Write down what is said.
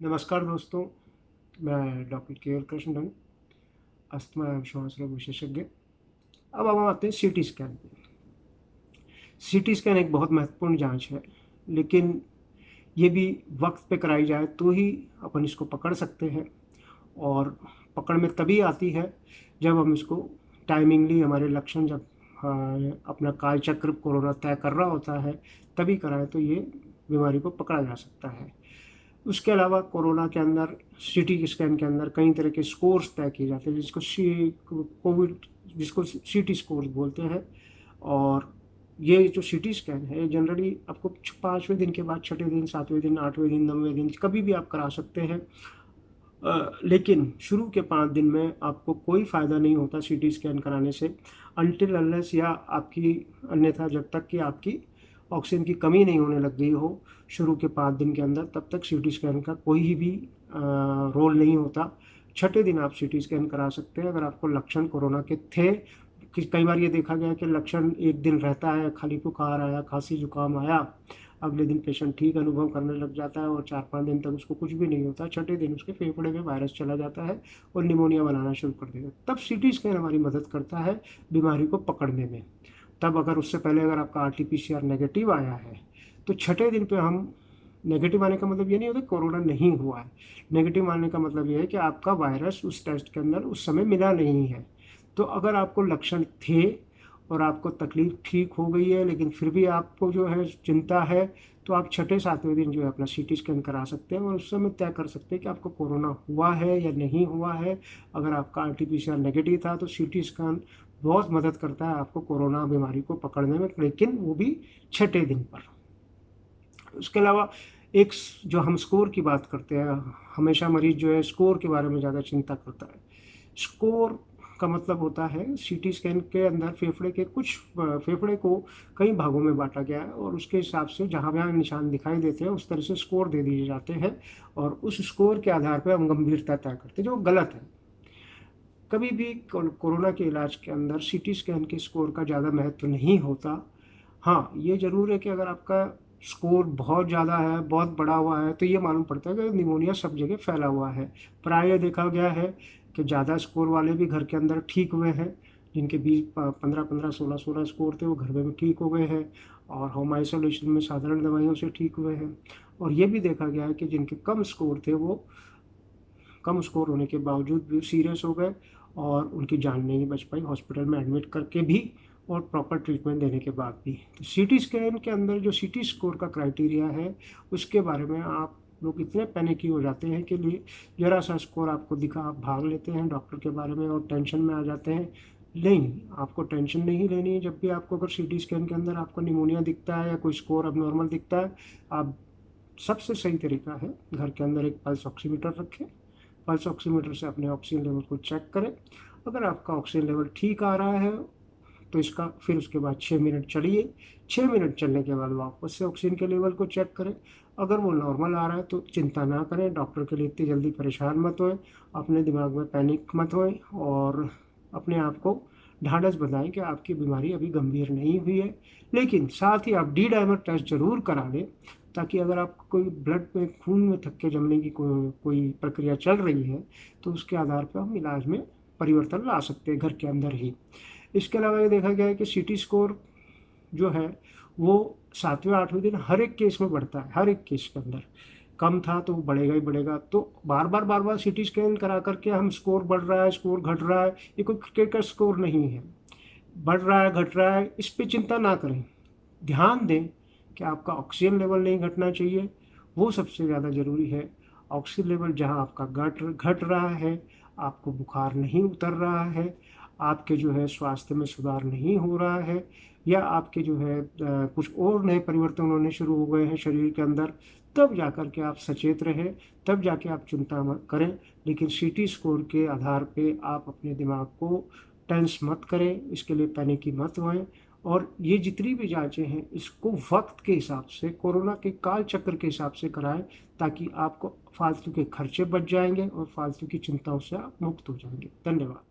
नमस्कार दोस्तों, मैं डॉक्टर के एल कृष्णन, अस्थमा एवं श्वास रोग विशेषज्ञ। अब हम आते हैं सीटी स्कैन पे। सीटी स्कैन एक बहुत महत्वपूर्ण जांच है, लेकिन ये भी वक्त पे कराई जाए तो ही अपन इसको पकड़ सकते हैं। और पकड़ में तभी आती है जब हम इसको टाइमिंगली, हमारे लक्षण जब अपना कालचक्र कोरोना तय कर रहा होता है तभी कराएं तो ये बीमारी को पकड़ा जा सकता है। उसके अलावा कोरोना के अंदर सीटी स्कैन के अंदर कई तरह के स्कोर्स तय किए जाते हैं, जिसको सीटी स्कोर्स बोलते हैं। और ये जो सीटी स्कैन है जनरली आपको 5वें दिन के बाद, 6ठे दिन, 7वें दिन, 8वें दिन, 9वें दिन कभी भी आप करा सकते हैं। लेकिन शुरू के 5 दिन में आपको कोई फ़ायदा नहीं होता सीटी स्कैन कराने से, अनटिल अनलेस या आपकी अन्यथा जब तक कि आपकी ऑक्सीजन की कमी नहीं होने लग गई हो शुरू के 5 दिन के अंदर, तब तक सीटी स्कैन का कोई भी रोल नहीं होता। 6ठे दिन आप सीटी स्कैन करा सकते हैं अगर आपको लक्षण कोरोना के थे। कई बार ये देखा गया कि लक्षण एक दिन रहता है, खाली बुखार आया, खांसी जुकाम आया, अगले दिन पेशेंट ठीक अनुभव करने लग जाता है और 4-5 दिन तक उसको कुछ भी नहीं होता। 6ठे दिन उसके फेफड़े में वायरस चला जाता है और निमोनिया बनाना शुरू कर देता है। तब सीटी स्कैन हमारी मदद करता है बीमारी को पकड़ने में। तब अगर उससे पहले अगर आपका आरटी-पीसीआर नेगेटिव आया है तो 6ठे दिन पे हम, नेगेटिव आने का मतलब ये नहीं होता कोरोना नहीं हुआ है। नेगेटिव आने का मतलब ये है कि आपका वायरस उस टेस्ट के अंदर उस समय मिला नहीं है। तो अगर आपको लक्षण थे और आपको तकलीफ ठीक हो गई है लेकिन फिर भी आपको जो है चिंता है, तो आप 6ठे-7वें दिन जो है अपना सीटी स्कैन करा सकते हैं और उस समय तय कर सकते हैं कि आपको कोरोना हुआ है या नहीं हुआ है। अगर आपका आरटी-पीसीआर नेगेटिव था तो सीटी स्कैन बहुत मदद करता है आपको कोरोना बीमारी को पकड़ने में, लेकिन वो भी 6ठे दिन पर। उसके अलावा एक जो हम स्कोर की बात करते हैं, हमेशा मरीज जो है स्कोर के बारे में ज़्यादा चिंता करता है। स्कोर का मतलब होता है सीटी स्कैन के अंदर फेफड़े को कई भागों में बांटा गया है और उसके हिसाब से जहाँ जहाँ निशान दिखाई देते हैं उस तरह से स्कोर दे दिए जाते हैं और उस स्कोर के आधार पर हम गंभीरता तय करते हैं, जो गलत है। कभी भी कोरोना के इलाज के अंदर सीटी स्कैन के स्कोर का ज़्यादा महत्व नहीं होता। हाँ, ये ज़रूर है कि अगर आपका स्कोर बहुत ज़्यादा है, बहुत बढ़ा हुआ है, तो ये मालूम पड़ता है कि निमोनिया सब जगह फैला हुआ है। प्रायः देखा गया है कि ज़्यादा स्कोर वाले भी घर के अंदर ठीक हुए हैं, जिनके 15-15, 16-16 स्कोर थे वो घर में भी ठीक हो गए हैं और होम आइसोलेशन में साधारण दवाइयों से ठीक हुए हैं। और ये भी देखा गया है कि जिनके कम स्कोर थे वो कम स्कोर होने के बावजूद भी सीरियस हो गए और उनकी जान नहीं बच पाई हॉस्पिटल में एडमिट करके भी और प्रॉपर ट्रीटमेंट देने के बाद भी। तो सीटी स्कैन के अंदर जो सीटी स्कोर का क्राइटेरिया है उसके बारे में आप लोग इतने पैनिकी हो जाते हैं कि लिए ज़रा सा स्कोर आपको दिखा आप भाग लेते हैं डॉक्टर के बारे में और टेंशन में आ जाते हैं। नहीं, आपको टेंशन नहीं लेनी है। जब भी आपको अगर सीटी स्कैन के अंदर आपको निमोनिया दिखता है या कोई स्कोर अब नॉर्मल दिखता है, आप सबसे सही तरीका है घर के अंदर एक पल्स ऑक्सीमीटर रखें। पल्स ऑक्सीमीटर से अपने ऑक्सीजन लेवल को चेक करें। अगर आपका ऑक्सीजन लेवल ठीक आ रहा है तो इसका फिर उसके बाद 6 मिनट चलिए। 6 मिनट चलने के बाद वापस से ऑक्सीजन के लेवल को चेक करें। अगर वो नॉर्मल आ रहा है तो चिंता ना करें, डॉक्टर के लिए इतनी जल्दी परेशान मत होएं, अपने दिमाग में पैनिक मत होएं और अपने आप को ढांढस बंधाएं कि आपकी बीमारी अभी गंभीर नहीं हुई है। लेकिन साथ ही आप डी डाइमर टेस्ट ज़रूर करा लें, ताकि अगर आपको कोई ब्लड में खून में थक्के जमने की कोई प्रक्रिया चल रही है तो उसके आधार पर हम इलाज में परिवर्तन ला सकते हैं घर के अंदर ही। इसके अलावा ये देखा गया है कि सीटी स्कोर जो है वो 7वें-8वें दिन हर एक केस में बढ़ता है। हर एक केस के अंदर कम था तो बढ़ेगा ही बढ़ेगा। तो बार बार सीटी स्कैन करा करके हम स्कोर बढ़ रहा है, स्कोर घट रहा है, ये कोई क्रिकेट का स्कोर नहीं है। बढ़ रहा है, घट रहा है, इस पे चिंता ना करें। ध्यान दें कि आपका ऑक्सीजन लेवल नहीं घटना चाहिए, वो सबसे ज़्यादा ज़रूरी है। ऑक्सीजन लेवल जहाँ आपका घट रहा है, आपको बुखार नहीं उतर रहा है, आपके जो है स्वास्थ्य में सुधार नहीं हो रहा है या आपके जो है कुछ और नए परिवर्तन होने शुरू हो गए हैं शरीर के अंदर, तब जाकर के आप सचेत रहें, तब जाके आप चिंता मत करें। लेकिन सीटी स्कोर के आधार पे आप अपने दिमाग को टेंस मत करें, इसके लिए पैनिकी मत होएं और ये जितनी भी जांचें हैं इसको वक्त के हिसाब से, कोरोना के काल चक्र के हिसाब से कराएं, ताकि आपको फालतू के खर्चे बच जाएंगे और फालतू की चिंताओं से आप मुक्त हो जाएंगे। धन्यवाद।